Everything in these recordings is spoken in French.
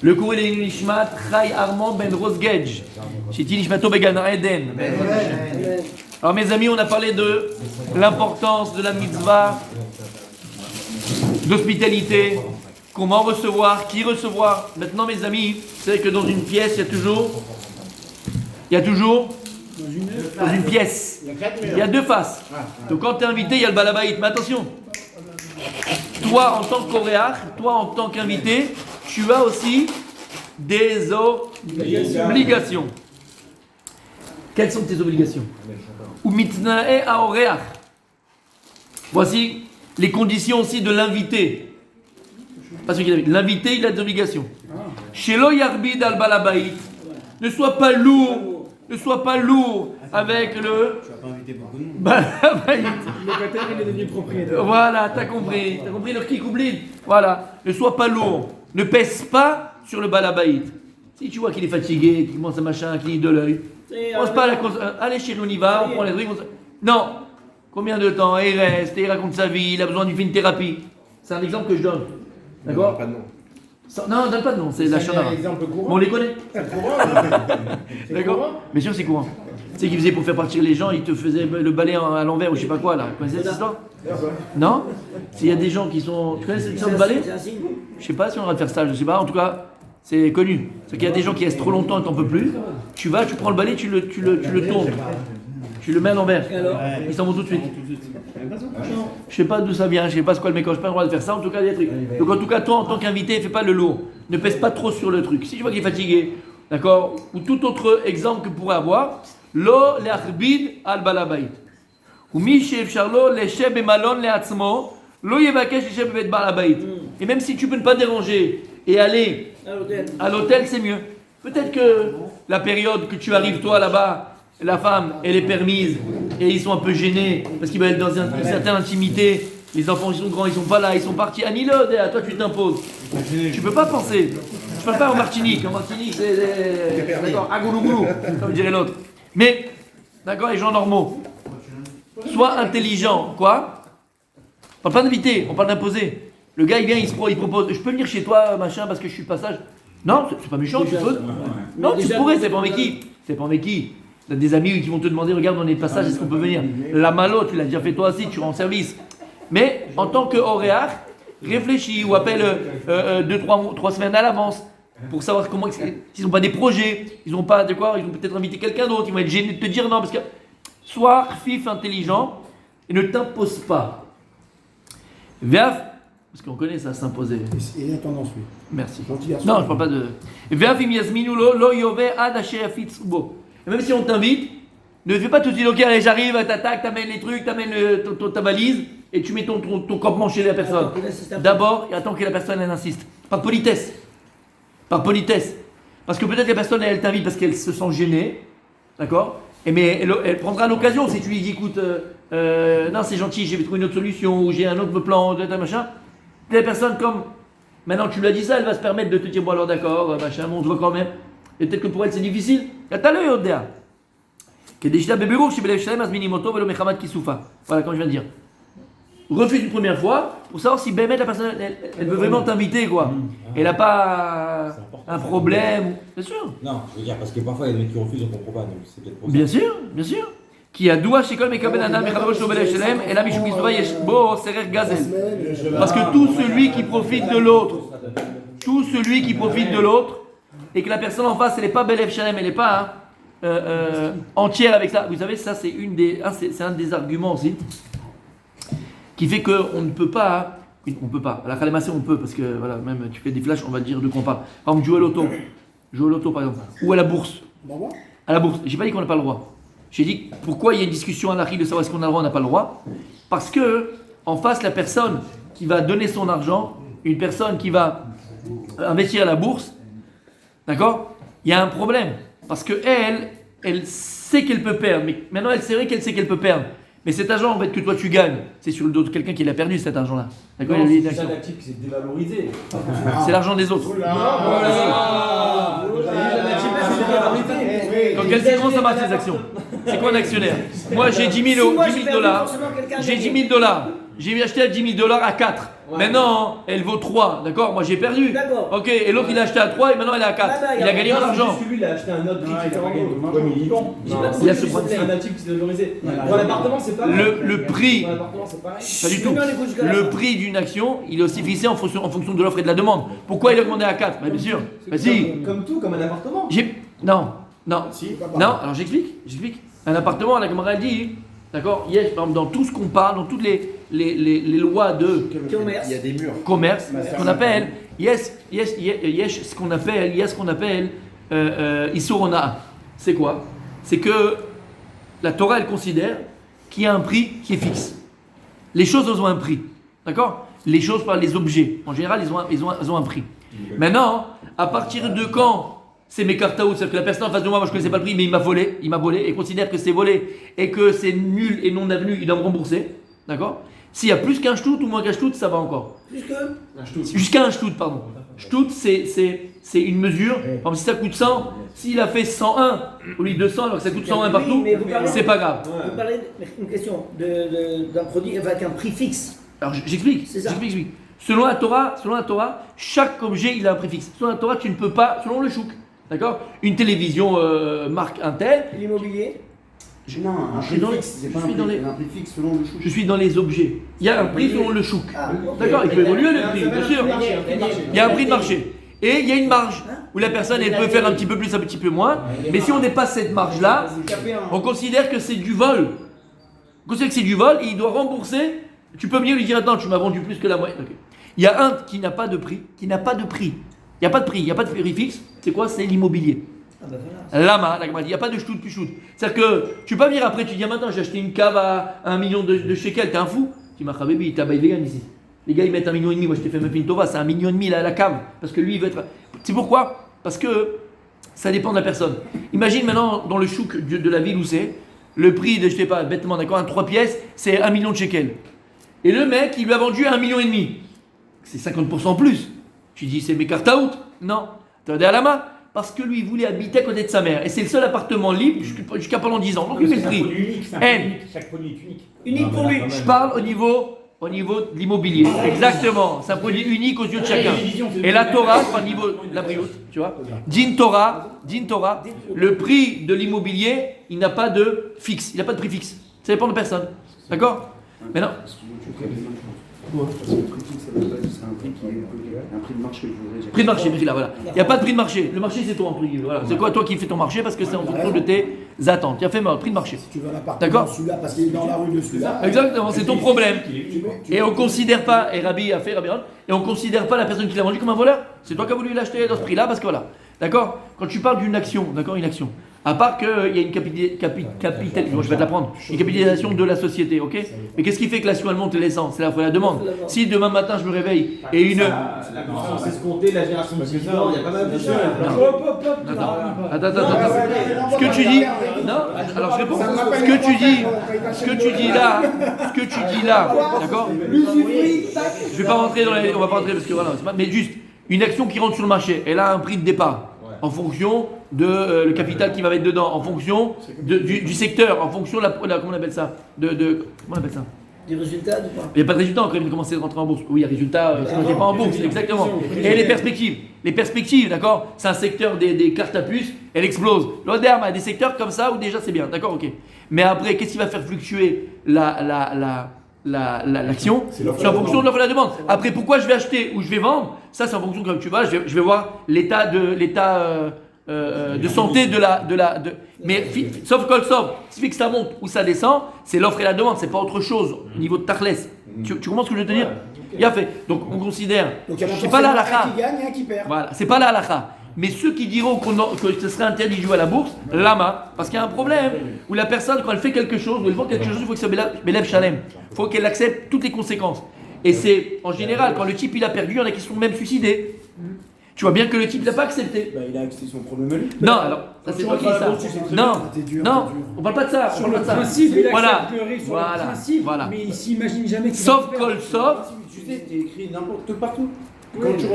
Le cours est Nishmat Chai Armand Ben Rosgedge. Shiti Nishmato Began Eden. Alors mes amis, on a parlé de l'importance de la mitzvah d'hospitalité. Comment recevoir, qui recevoir. Maintenant mes amis, vous savez que dans une pièce, il y a toujours dans une pièce, il y a deux faces. Donc quand tu es invité, il y a le balabaït. Mais attention, toi en tant que coréach, toi en tant qu'invité, tu as aussi des obligations. Quelles sont tes obligations? Ou mitnae aoreach. Voici les conditions aussi de l'invité. Pas celui qui l'invite. L'invité, il a des obligations. Shelo yarbid al balabaït. Ne sois pas lourd. Ne sois pas lourd avec le. Tu vas pas inviter beaucoup de monde. Balabaït. Le locataire, il est devenu propriétaire. Voilà, t'as compris. T'as compris le kik oublie. Voilà. Ne sois pas lourd. Ne pèse pas sur le balabaït. Si tu vois qu'il est fatigué, qu'il commence à machin, qu'il est de l'œil, pense pas à la cause. Allez chérie, on y va, on prend les trucs. Non. Combien de temps? Il reste, il raconte sa vie, il a besoin d'une fine thérapie. C'est un exemple que je donne. D'accord? Pas de nom. Non, donne pas de nom, c'est la chanara. C'est un exemple courant. Bon, on les connaît. C'est courant. C'est D'accord? courant. Bien sûr, c'est courant. Tu sais qu'ils faisaient pour faire partir les gens, ils te faisaient le balai à l'envers ou je sais pas quoi là. Vous connaissez cette histoire? Non? S'il y a des gens qui sont. Tu connais cette histoire de balai? Je sais pas si on va faire ça, je sais pas. En tout cas, c'est connu. C'est qu'il y a des gens qui restent trop longtemps et t'en peux plus. Tu vas, tu prends le balai, tu le tournes. Tu le mets à l'envers. Ils s'en vont tout de suite. Je sais pas d'où ça vient, je sais pas ce quoi le mec, je pas le droit de faire ça, en tout cas il y a des trucs. Donc en tout cas toi en tant qu'invité, fais pas le lourd, ne pèse pas trop sur le truc. Si tu vois qu'il est fatigué, d'accord, ou tout autre exemple que pourrait avoir, lo le'achbid al balabait. Ou mi she'efsharlo le'sheb emalon le'atzmo, lo yevakesh le'sheb bet balabait. Et même si tu peux ne pas déranger et aller à l'hôtel, c'est mieux. Peut-être que la période que tu arrives toi là-bas, la femme, elle est permise et ils sont un peu gênés parce qu'ils veulent être dans une certaine intimité. Les enfants, ils sont grands, ils sont pas là, ils sont partis. Anilo, toi tu t'imposes. Tu peux pas penser. Je parle pas en Martinique. En Martinique, c'est. D'accord, agoulougoulou, comme dirait l'autre. Mais, d'accord, les gens normaux. Sois intelligent. Quoi? On parle pas d'inviter, on parle d'imposer. Le gars, il vient, il propose. Je peux venir chez toi, machin, parce que je suis de passage. Non, c'est pas méchant, tu peux. Non, tu pourrais, c'est pas avec qui. C'est pas avec qui. T'as des amis qui vont te demander, regarde, on est de passage, est-ce qu'on peut venir? La malo, tu l'as déjà fait toi aussi, tu rends service. Mais en tant que oréach, réfléchis ou appelle 2-3 semaines à l'avance pour savoir comment, s'ils n'ont pas des projets, ils n'ont pas de quoi, ils vont peut-être inviter quelqu'un d'autre, ils vont être gênés de te dire non, parce que sois fif intelligent et ne t'impose pas. Veaf, parce qu'on connaît ça, s'imposer. Il a tendance, oui. Merci. Gentil garçon. Non, je parle pas de. Veaf im yasminu lo yove ad asher yafitz ubo. Et même si on t'invite, ne fais pas tout de suite, ok, allez, j'arrive, t'attaques, t'amènes les trucs, t'amènes ta valise et tu mets ton campement chez la personne. D'abord, et attends que la personne elle insiste. Par politesse. Par politesse. Parce que peut-être la personne elle t'invite parce qu'elle se sent gênée, d'accord? Mais elle prendra l'occasion si tu lui dis, écoute, non, c'est gentil, j'ai trouvé une autre solution ou j'ai un autre plan, machin. La personne, comme maintenant que tu lui as dit ça, elle va se permettre de te dire, bon alors d'accord, machin, on se voit quand même. Et peut-être que pour elle c'est difficile. Voilà, comme je viens de dire. Refuse une première fois pour savoir si Bémet, la personne, elle veut vraiment t'inviter, quoi. Elle n'a pas un problème. Bien sûr. Non, je veux dire, parce que parfois il y a des mecs qui refusent, on comprend pas, donc c'est peut-être pour ça. Bien sûr, bien sûr. Qui a doua chez Kol Mekabel Anam Mechavro Shobel Shelem et la Mishou Kisova Yeshbo Serer Gazel. Parce que tout celui qui profite de l'autre, et que la personne en face, elle n'est pas Belev Shalem, elle n'est pas entière avec ça. Vous savez, ça c'est c'est un des arguments aussi qui fait qu'on ne peut pas. On peut pas. À la Khalemassé, on peut, parce que voilà, même tu fais des flashs, on va te dire de quoi on parle. Par exemple, jouer au loto par exemple, ou à la bourse. À la bourse. J'ai pas dit qu'on n'a pas le droit. J'ai dit pourquoi il y a une discussion à l'Ari de savoir est-ce qu'on a le droit ou on n'a pas le droit. Parce que en face, la personne qui va donner son argent, une personne qui va investir à la bourse, d'accord, il y a un problème. Parce que elle sait qu'elle peut perdre. Mais maintenant, c'est vrai qu'elle sait qu'elle peut perdre. Mais cet argent, en fait, que toi tu gagnes, c'est sur le dos de quelqu'un qui l'a perdu cet argent-là. D'accord? C'est ça l'actif qui s'est dévalorisé. C'est l'argent des autres. Comment ça marche les actions? C'est quoi un actionnaire? Moi j'ai 10 000 dollars. J'ai 10 000 dollars. J'ai acheté à 10 000 $ à 4. Ouais. Maintenant, elle vaut 3. D'accord? Moi, j'ai perdu. D'accord. Ok, et l'autre, il a acheté à 3 et maintenant, elle est à 4. Ah bah, Il a gagné en Non, c'est argent. juste que lui, il a acheté un autre prix Ouais, qui était il a en pas gagné gros. de marge. Il y a ce C'est principe. un actif qui s'est valorisé. Voilà. Pour l'appartement, c'est pareil. Le prix. Pour l'appartement, c'est pareil. Pas du tout. Non, les coups jusqu'à la Le fin. prix d'une action, il est aussi fixé en fonction de l'offre et de la demande. Pourquoi il est augmenté à 4? Bah, bien sûr. Bah, si. Comme tout, comme un appartement. Non, non. Si, Non, alors j'explique. Un appartement, la Gemara elle dit, d'accord, par exemple, dans tout ce qu'on parle, dans toutes les lois de Commerce. Il y a des murs. commerce, ce qu'on appelle, il y a ce qu'on appelle Issur Honah. C'est quoi? C'est que la Torah, elle considère qu'il y a un prix qui est fixe. Les choses, elles ont un prix. D'accord? Les choses par les objets. En général, ils ont un prix. Maintenant, à partir de quand c'est mes cartes out, c'est-à-dire que la personne en face de moi, je ne connaissais pas le prix, mais il m'a volé, et considère que c'est volé et que c'est nul et non avenu, il doit me rembourser. D'accord? S'il y a plus qu'un shtout ou moins qu'un shtout, ça va encore. Plus que. Jusqu'à un shtout, pardon. Shtout, c'est une mesure. Par exemple, si ça coûte 100, s'il a fait 101 au lieu de 200, alors que ça coûte 101 Oui, partout, mais vous parlez- c'est pas grave. Vous parlez d'une question d'un produit avec un prix fixe. Alors j'explique. C'est ça. J'explique. Selon la Torah, chaque objet il a un prix fixe. Selon la Torah, tu ne peux pas, selon le chouk, d'accord? Une télévision marque Intel, L'immobilier. Non, un Je suis prix dans les- fixe, c'est pas je suis dans les- un prix fixe selon le chou. je suis dans les objets. Il y a un prix selon le chouk. Ah, ok. D'accord? Il peut évoluer le prix, bien sûr. Il y a un prix de marché. Et il y a une marge où la personne elle peut faire un petit peu plus, un petit peu moins. Mais si on dépasse cette marge-là, on considère que c'est du vol. On considère que c'est du vol et il doit rembourser. Tu peux venir lui dire attends, tu m'as vendu plus que la moyenne. Ok. Il y a un qui n'a pas de prix, Il n'y a pas de prix, il n'y a pas de prix fixe. C'est quoi? C'est l'immobilier. Ah bah voilà. Lama, il n'y a pas de ch'tout plus ch'tout. C'est-à-dire que tu peux pas venir après, tu dis ah, maintenant j'ai acheté une cave à 1 million de shekels, t'es un fou? Tu m'as baby, t'as bail vegan ici. Les gars ils mettent 1,5 million, moi je t'ai fait même une tova, c'est 1,5 million la cave. Parce que lui il veut être. C'est pourquoi? Parce que ça dépend de la personne. Imagine maintenant dans le chouk de la ville où c'est, le prix de, je sais pas, bêtement d'accord, un 3 pièces, c'est 1 million de shekels. Et le mec il lui a vendu 1,5 million. C'est 50% plus. Tu dis c'est mes cartes out? Non. T'as regardé à la main? Parce que lui, il voulait habiter à côté de sa mère. Et c'est le seul appartement libre jusqu'à pendant 10 ans. Donc il met le prix. Chaque produit est unique. Unique pour lui. Je parle au niveau de l'immobilier. Exactement. C'est un produit unique aux yeux de chacun. Et la Torah, au niveau de la brioute, tu vois. Din Torah, le prix de l'immobilier, il n'a pas de fixe. Il n'a pas de prix fixe. Ça dépend de personne. D'accord? Maintenant, C'est un prix fixe, c'est un prix qui est un prix de marché. prix de marché, prix là, voilà. Il n'y a pas de prix de marché. Le marché, c'est toi, entre guillemets. Voilà. C'est quoi, toi qui fais ton marché parce que c'est en fonction de tes attentes. Tu as fait prix de marché. Tu veux l'appartement, D'accord. celui-là, parce qu'il est dans la rue de celui-là. Exactement, c'est ton problème. Tu Et on considère pas, et Rabbi a fait, Rabbi Aaron, et on considère pas la personne qui l'a vendu comme un voleur. C'est toi qui as voulu l'acheter dans ce prix-là, parce que voilà. D'accord? Quand tu parles d'une action, d'accord, une action, à part qu'il y a une je vais te la prendre, une capitalisation de la société, ok? Mais qu'est-ce qui fait que l'action elle monte et descend? C'est la demande. Si demain matin je me réveille et une. La croissance escomptée, la génération de dividendes, il y a pas mal de choses. Attends. Ce que tu dis. Non, alors je réponds. Ce que tu dis là, d'accord? Je vais pas rentrer dans les. On va pas rentrer parce que voilà, mais juste une action qui rentre sur le marché, elle a un prix de départ en fonction de le capital qui va mettre dedans, en fonction du secteur, en fonction de la comment on appelle ça, comment on appelle ça? Des résultats ou pas? Il n'y a pas de résultat quand il commence à rentrer en bourse. Oui, il y a résultat, sinon il n'est pas en bourse, exactement. Et les perspectives, d'accord? C'est un secteur des cartes à puce, elle explose. L'Oderma a des secteurs comme ça où déjà c'est bien, d'accord, ok. Mais après, qu'est-ce qui va faire fluctuer l'action? C'est en fonction de l'offre et de la demande. Après, pourquoi je vais acheter ou je vais vendre? Ça, c'est en fonction, comme tu vois, je vais voir l'état de santé mais sauf si que ça monte ou ça descend, c'est l'offre et la demande, c'est pas autre chose au niveau de Tarlès. Tu comprends ce que je veux te dire? Il a fait. Donc on considère. C'est pas la halakha. qui gagne et un qui perd. Voilà, c'est pas la halakha. Mais ceux qui diront que ce serait interdit de jouer à la bourse, lama, parce qu'il y a un problème où la personne, quand elle fait quelque chose, ou elle vend quelque chose, il faut que ça bélève chalem. Il faut qu'elle accepte toutes les conséquences. Et c'est en général, quand le type il a perdu, il y en a qui se sont même suicidés. Tu vois bien que le type n'a pas accepté. Bah, il a accepté son problème à lui. Non, alors, ça c'est toi qui dis ça. Non, T'es dur, non, t'es dur. on parle pas de ça. Sur on le parle pas de ça. principe, il Voilà, accepte le risque sur voilà, le principe, voilà. mais il s'imagine jamais qu'il Sauf va perdre. Tu sais, t'es écrit n'importe partout.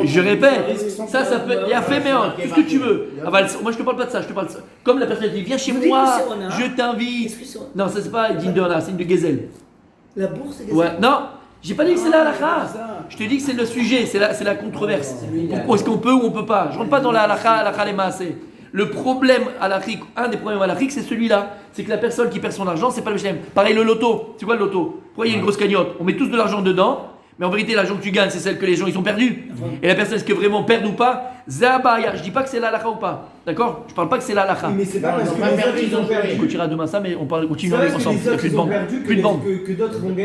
Je répète, ça peut. Il y a fait méandre, tout ce que tu veux. Ah bah, moi je te parle pas de ça, je te parle de ça. Comme la personne dit, viens chez Vous dites moi, que c'est Rona. je t'invite. Est-ce que c'est- Non, ça c'est pas digne de Rona, c'est une de Gazelle. La bourse, c'est Ouais, non, J'ai pas dit que c'est la halakha. Je te dis que c'est le sujet, c'est la controverse. Pourquoi est-ce qu'on peut ou on peut pas? Je rentre pas dans la halakha les maaseh. Le problème halakhique, un des problèmes halakhiques, c'est celui-là. C'est que la personne qui perd son argent, c'est pas le Shem. Pareil, le loto. C'est quoi le loto? Pourquoi il y a une grosse cagnotte? On met tous de l'argent dedans, mais en vérité, l'argent que tu gagnes, c'est celle que les gens ils sont perdus. Et la personne, est-ce que vraiment perd ou pas? Zabaya. Je dis pas que c'est la halakha ou pas. D'accord? Je parle pas que c'est la halakha. Mais c'est pas parce que les autres ils ont perdu. On continuera demain ça, mais on parle, C'est continuons parce que ensemble. les Il n'y a autres plus de ils ont vente. perdu Plus de vente. que d'autres vont gagner.